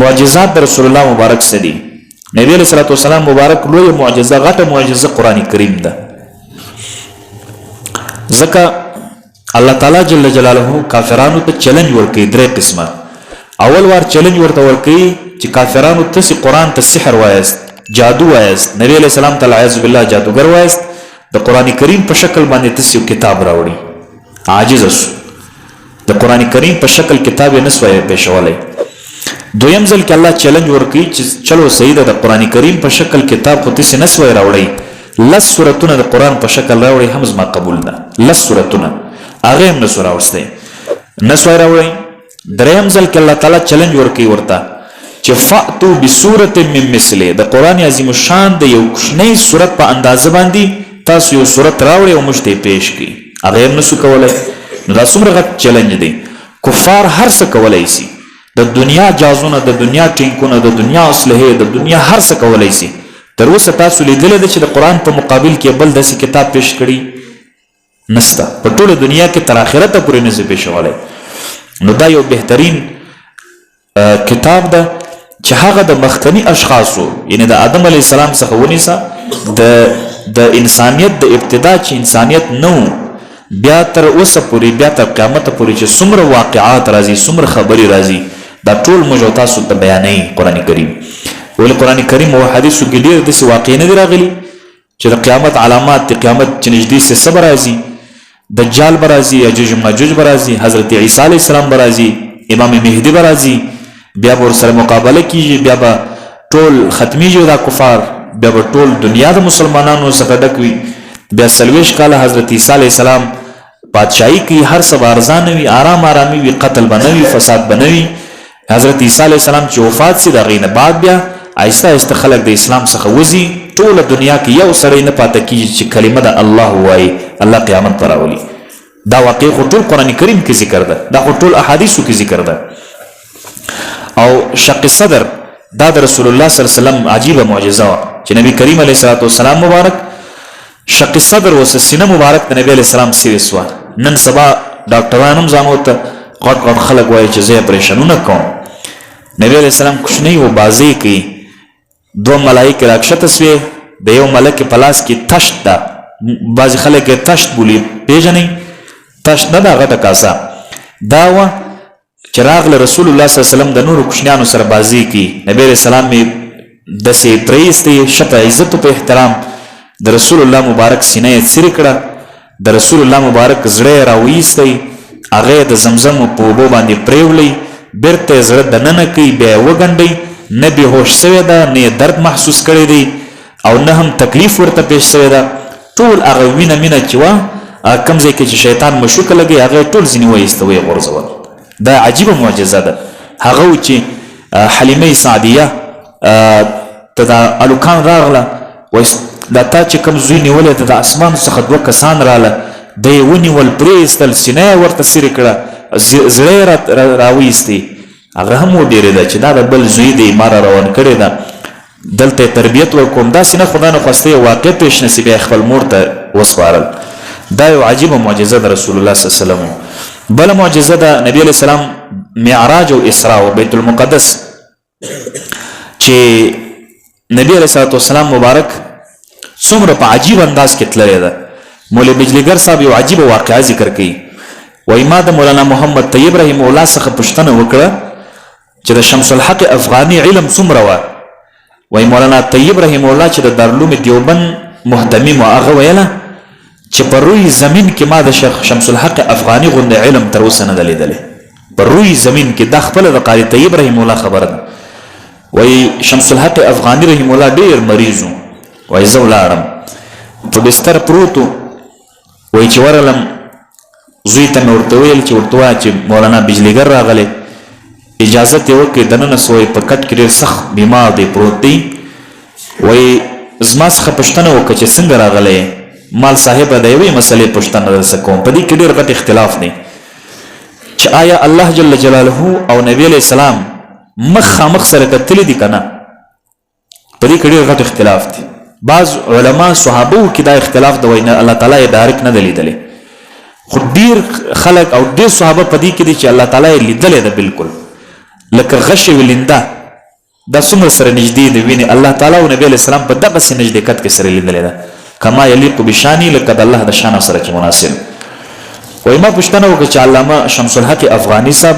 معجزات د رسول الله مبارک سدي. نبی علیہ الصلوۃ والسلام مبارک لوی معجزه غټه معجزه قران کریم ده. ځکه الله تعالی جل جلاله کافرانو ته چیلنج ورکړي درې قسمه. اول وار چیلنج ورته ورکړي چې کافرانو ته سي قران ته سحر وایست، جادو وایست، نبی علیہ السلام تعالی اعوذ بالله جادوګر وایست، د قران کریم په شکل باندې تاسو کتاب راوړي. عاجز اوس د قران کریم په شکل کتاب یې نسوي پېښولای. دویم ځل کې الله چیلنج ورکړي چې چلو صحیح ده د قران کریم په شکل کتاب خو تاسو نسوي راوړي، لس سورتونه د قران په شکل راوړي هم زما قبول ده. لس سورتونه هغه هم نسو راوړسته نسوي راوړي. دریم ځل کې الله تعالی چیلنج ورکړي ورته چې فاتو بسوره من مثله، د قران عظیم شان د یو کوچنی سورت په اندازه باندې تاسو یو سورت راوړي او مشته پیش کړي. هغه هم نسو کولای. نو دا څومره غټ چیلنج دی. کفار هر څه کولای شي، د دنیا جازونه، د دنیا ټینکونه، د دنیا اصله، د دنیا هر څه کولای شي. تر اوسه تاسو لیدل چې د قران په مقابل کې بل داسې کتاب پیش کړي نسته. په ټوله دنیا کې تر آخرته پورې نه پیښولای. نو دا یو بهترین کتاب ده چې هغه د مخکنی اشخاصو، یعنی د آدم علیه السلام څخه ونیسه د انسانیت د ابتدا چې انسانیت نو بیا تر اوسه پورې، بیا تر قیامت پورې چې څومره واقعات راځي، څومره خبرې راځي، دا ټول موږ تاسو ته بیانوي قران کریم. ولې قران کریم او حدیثو کې ډېر داسې واقعې نه دي راغلي چې د قیامت علامات د قیامت چې نږدې سي صبر راځي، دجال به راځي، یاجوج ماجوج به راځي، حضرت عیسی علیه السلام به راځي، امام مهدي به راځي، بیا به ورسره مقابله کیږي، بیا به ټول ختمیږي دا کفار، بیا به ټول دنیا د مسلمانانو څخه ډک وي. بیا 40 کاله حضرت عیسی علیه السلام بادشاہی کی، هر څه به ارزانه وي، آرامي وي، قتل به نه وي، فساد به نه وي. حضرت عیسی علیه السلام چې وفات سي د هغې نه بعد بیا آهسته آهسته خلک د اسلام څخه وځي. ټوله دنیا کې یو سړی نه پاته کیږي چې کلمه د الله وایي. الله قیامت پر راولي. دا واقع خو ټول قران کریم کې ذکر ده، دا خو ټول احادیثو کې ذکر ده. او شق صدر دا د رسول الله صلی الله علیه وسلم عجیبه معجزه وه چې نبی کریم علیه السلام مبارک شق صدر وس سینه مبارک د نبی علیه السلام سیوی سوه. نن سبا ډاکټران هم ځانو ته غټ غټ خلک وایي چې زه اپریشنونه کوم. نبی علیه السلام کوچنی و بازی کوي، دو ملائکې راکښته سوې، د یو ملک په لاس کې تشت ده، بعضې خلک یې تشت بولي، پېژنئ؟ تشت نه ده، غټه کاسه دا وه چې راغله رسول الله صلی الله علیه وسلم د نورو کوچنیانو سره بازی کوي. نبی علیه السلام یې داسې پرېیستی، ښه په عزت په احترام د رسول الله مبارک سینه یې څیرې کړه، د رسول الله مبارک زړه یې راویستی، هغه یې د زمزم په اوبو باندې پرېولی، بیرته یې زړه دننه کوي، بیا یې وګنډئ. نه بېهوش سوی ده، نه یې درد محسوس کړی دی، او نه هم تکلیف ورته پیش سوی ده. ټول هغه وینه مینه چې وه کوم ځای کې چې شیطان مشوکه لګوي هغه یې ټول ځینې وایسته، ویې غورځول. دا عجیبه معجزه ده. هغه و چې حلیمه سعدیه ته دا الوکان راغله، وایي دا تا چې کوم زوی نیولی ده د اسمان څخه 2 کسان راله، د یې ونیول، پرېیستل، سینه یې ورته څیرې کړه، زړه یې راویستی. هغه هم وډېرېده چې دا د بل زوی دی، ما را روان کړې ده، دلته یې تربیت ورکوم. داسې نه خدا نخواسته یې واقع پیش نه سي، بیا خپل مور ته وسپارل. دا یو عجیبه معجزه ده رسول الله صلی الله علیه وسلم. بله معجزه ده نبی علیه السلام معراج او اسراء او بیت المقدس چې نبی علیه السلام مبارک څومره په عجیب انداز کې تللی ده. مولوی بجلیګر صاحب یو عجیبه واقعه ذکر کوي، وایي ما د مولانا محمد طیب رحمه الله څخه پوښتنه وکړه چې د شمس الحق افغاني علم څومره وه. وایي مولانا طیب رحمه الله چې د دارالعلوم دیوبند مهتمم و، هغه ویله چې په روی زمین کې ما د شیخ شمس الحق افغاني غوندې علم تر اوسه نه ده لیدلی. په روی زمین کې دا خپله د قاري طیب رحمه الله خبره ده. وایي شمس الحق افغاني رحمه الله ډېر مریض و، وایي زه ولاړم په بستر پروت و، وایي چې ورغلم زوی ته مې ورته ویل چې ورته ووایه چې مولانا بجلیګر راغلی، اجازت یې وکړې دننه سو، وایي په کټ کې ډېر سخت بیمار دی، پروت دی. وایي زما څخه پوښتنه وکړه چې څنګه راغلی یې؟ مال صاحبه د یوې مسلې پوښتنه درڅه کوم، په دې کې ډېر غټ اختلاف دی چې آیا الله جل جلاله او نبی علیه السلام مخامخ سره کتلي دي که نه؟ په دې کې ډېر غټ اختلاف دی. بعض علما صحابو کې دا اختلاف د وینا الله تعالی یې ډایرکټ نه دی لیدلی، خو ډېر خلک او ډېر صحابه په دې کې دي چې الله تعالی یې لیدلی ده بالکل، لکه غش ولنده دا څومره سره نږدې دی ویني الله تعالی او نبی علیه السلام په دغسې نږدېکت کې سره لیدلې ده کما یلیق بشانی لکه د الله د شان سره چې مناسب. وایي ما پوښتنه وکړه چې علامه شمس الحق افغاني صاحب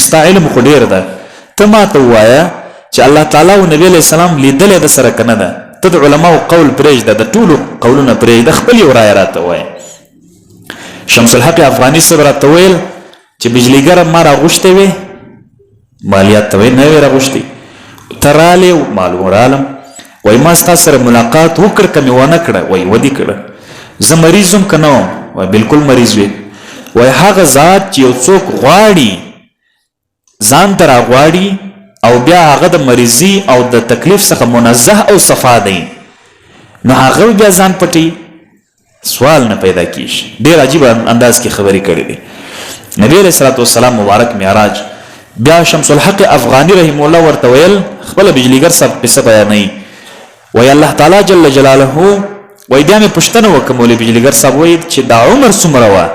ستا علم خو ډېر ده ته ما ته ووایه چې الله تعالی او نبی علیه السلام لیدلې ده سره که نه ده؟ ته د علماو قول پرېږده د ټولو قولونه پرېږده خپل یو رایه راته ووایه. شمس الحق افغاني صاحب راته ویل چې بجلیګر ما راغوښتې وې مالیات ته وایي نه وې راغوښتې ته رالې معلوم رالم وایي ما ستا سره ملاقات وکړ که مې ونه کړه وایي ودې کړه زه مریض هم که نه وم وایي بلکل مریض وې وایي هغه ذات چې یو څوک غواړي ځان ته راغواړي او بیا هغه د مریضي او د تکلیف څخه منزه او صفا دی نو هغه بیا ځان پټي سوال نه پیدا کیږي. ډېر عجیب انداز کې خبرې کړې دي. نبی علیه الصلاة والسلام مبارک معراج بیا شمس الحق افغاني رحم الله ورته ویل خپله بجلیګر صاحب قصه بیانوي وایي الله تعالی جل جلاله وایي بیا مې پوښتنه وکړه مولوي بجلیګر صاحب وایي چې دا عمر څومره وه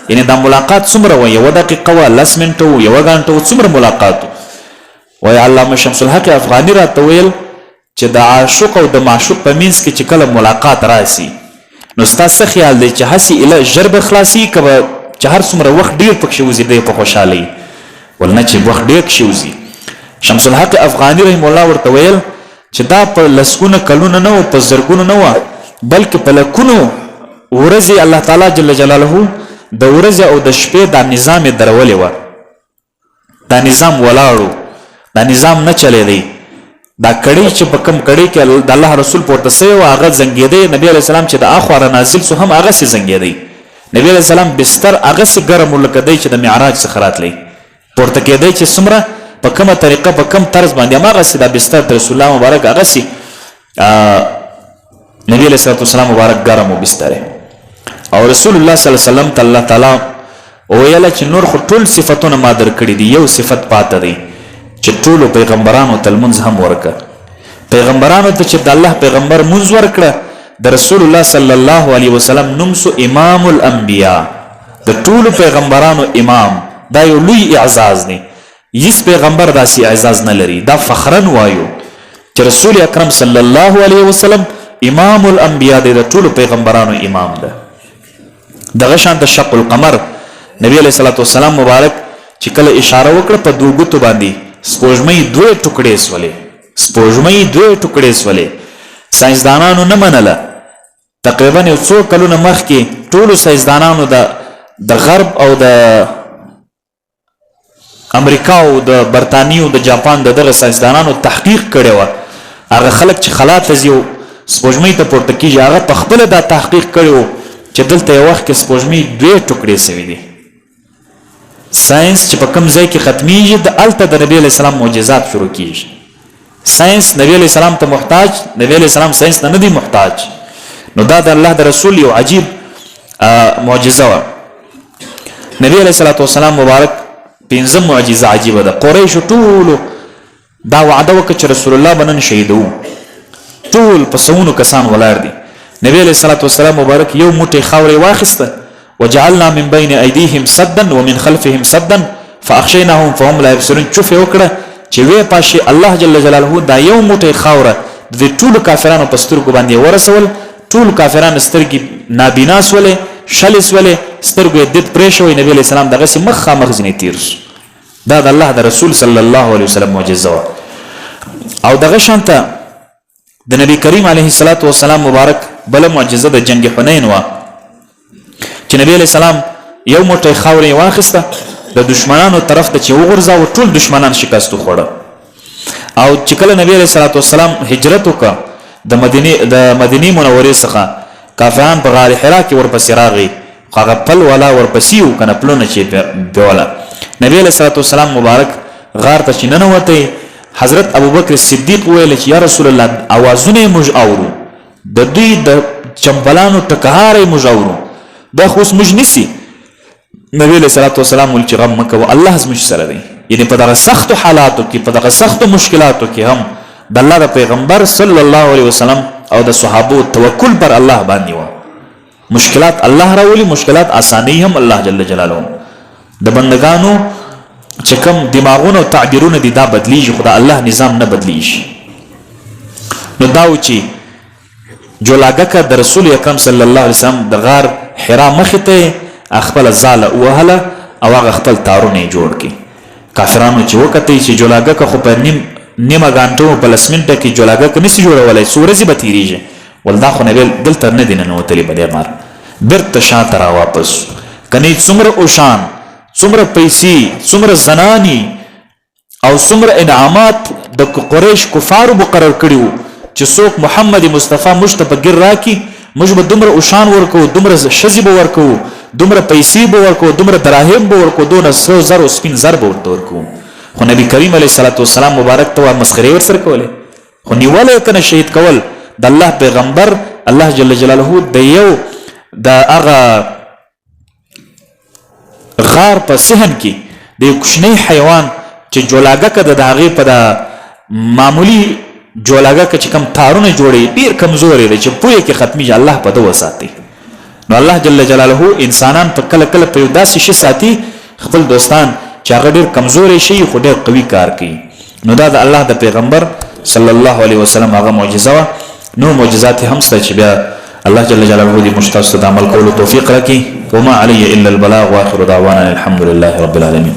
یعنې دا ملاقات څومره وه 1 دقیقه وه 10 منټه و 1 ګنټه و څومره ملاقات و؟ وایي علامه شمس الحق افغاني راته ویل چې د عاشق او د معشوق په منځ کې چې کله ملاقات راسي نو ستا څه خیال دی چې هسې ایله ژر به خلاصي که به چې هر څومره وخت ډېر پکښې وځي دی په خوشحالۍ ولنه چې وخت ډېر کښې وځي. شمس الحق افغاني رحم الله ورته ویل چې دا په لسګونه کلونه نه و په زرګونو نه وه بلکې په لکونو ورځې الله تعالی جل جلاله د ورځې او د شپې دا نظام یې درولې وه دا نظام ولاړو دا نظام نه چلیدی دا کړی چې په کم کړی کې د الله رسول پورته سوی و هغه زنګېدی نبی علیه السلام چې د اخوا را نازل سو هم هغسې زنګېدی نبی علیه السلام بستر هغسې ګرم و لکه دی چې د معراج څخه راتلی پورته کېدی چې څومره په کومه طریقه په کم طرز باندې هماغسې دا بستر د رسول الله مبارک هغسې نبی علیه السلام مبارک ګرم و بستر او رسول الله صلی الله علیه وسلم ته الله تعالی وویله چې نور خو ټول صفتونه ما درکړي دي یو صفت پاته دی چې ټولو پیغمبرانو ته لمونځ هم ورکړه پیغمبرانو ته چې د الله پیغمبر مونځ ورکړه د رسول الله صلی الله علیه وسلم نوم سو امام الانبیاء د ټولو پیغمبرانو امام دا یو لوی اعزاز دی هیڅ پیغمبر داسې اعزاز نه لري دا فخرن وایو چې رسول اکرم صلی الله علیه وسلم امام الانبیاء دی د ټولو پیغمبرانو امام ده. دغه شان د شق القمر نبی علیه الصلاة والسلام مبارک چې کله اشاره وکړه په دوه ګوتو باندې سپوږمۍ 2 ټوکړې سولې سپوږمۍ 2 ټوکړې سولې ساینسدانانو نه منله تقریبا یو څو کلونه مخکې ټولو ساینسدانانو د غرب او د امریکا او د برطانیې او د جاپان دغه ساینسدانانو تحقیق کړی وه هغه خلک چې خلا ته ځي سپوږمۍ ته پورته کېږي هغه په خپله دا تحقیق کړی و چې دلته یو وخت کې سپوږمۍ 2 ټوکړې سوي دي ساینس چې په کوم ځای کې ختمیږي د هلته د نبی علیه السلام معجزات شروع کېږي ساینس نبی علیه السلام ته محتاج نبی علیه السلام ساینس ته نه دی محتاج نو دا د الله د رسول یو عجیب معجزه وه نبی علیه السلام مبارک 5 معجزه عجیبه ده قریشو ټولو دا وعده وکړه چې رسول الله به نن شهیدوو ټول په سوونو کسان ولاړ دي نبی علیه السلام مبارک یو موټی خاورې واخیسته وجعلنا من بين ايديهم سدا ومن خلفهم سدا فاخشيناهم فهم لا يبصرون چوف وکړه چې وې پاشي الله جل جلاله دا یو موټی خاوره د ټولو کافرانو په سترګو باندې ورسول ټول کافرانو سترګې نابینا سولې شلې سولې سترګو یې دید پرې شوی نبی علیه السلام دغسې مخامخ ځینې تیر سو دا د الله د رسول صلی الله علیه وسلم معجزه وه او دغه شانته د نبی کریم علیه السلام مبارک بله معجزه د جنگ حنین وه چې نبی علیه السلام یو موټی خاورې یې واخیسته د دشمنانو طرف ته چې وغورځاوه ټول دشمنان شکست وخوړه او چې کله نبی علیه السلام هجرت وکړه د مدینې منورې څخه کافران په غار حرا کې ورپسې راغی خو هغه پل والا ورپسې و که نه پلونه چې بیوله نبی علیه السلام مبارک غار ته چې ننوتی حضرت ابوبکر صدیق ویل چې یا رسول الله اوازونه یې موږ اورو د دوی د چمبلانو ټکهار یې موږ اورو دا خو اوس موږ نیسي نبی علیه السلام ویل چې غم مه کوه الله زموږ سره دی یعنې په دغه سختو حالاتو کې په دغه سختو مشکلاتو کې هم د الله د پیغمبر صلی الله علیه وسلم او د صحابو توکل پر الله باندې و مشکلات الله راولي مشکلات آسانی هم الله جل جلاله د بندگانو چې کوم دماغونه او تعبیرونه دي دا بدلیږي، خو د الله نظام نه بدلیږي. نو دا و چې جولاګکه د رسول اکرم صلی الله علیه وسلم د غار حرا مخې ته خپله ځاله ووهله او هغه خپل تارونه یې جوړ کړي. کافرانو چې وکتئ چې جولاګکه خو په نیمه ګانټو په لس منټه کې جولاګکه نسي جوړولی، څو ورځې به تېرېږي. ول دا خو نبیل دلته نه دي ننوتلي په دې مار، بیرته شاته راواپس کنی څومره اوشان، څومره پیسې، څومره زنانی او څومره انعامات د قریش کفارو مقرر کړي وو چې څوک محمد مصطفی موږ ته په ګیر راکړي موږ به دومره اوشان ورکوو، دومره ښځې به ورکوو، دومره پیسې به ورکوو، دومره دراهم به ورکوو، دونه سرو زر او سپین زر به ورته ورکوو. خو نبي کریم علیه الصلاة والسلام مبارک ته مسخرې ورسره کولې، خو نیولی کنه شهید کول د الله پیغمبر الله جل جلاله د یو د هغه غار په صحن کې د یو کوچنی حیوان چې جولاګکه د هغې په د معمولي جولاګکه چې کوم تارونه جوړوي ډېر کمزورې دی چې پویه کې ختمیږي، الله په ده وساتي. نو الله جل جلاله انسانان په کله کله په یو داسې شي ساتي خپل دوستان چې هغه ډېر کمزورې شي خو ډېر قوي کار کوي. نو دا د الله د پیغمبر صلی الله علیه وسلم هغه معجزه وه. نو معجزات هم شته چې بیا الله جل جلاله دې موږ تاسو ته د عمل کولو توفیق راکړي. وما علی الا البلاغ واخر دعوانا الحمد لله رب العالمین.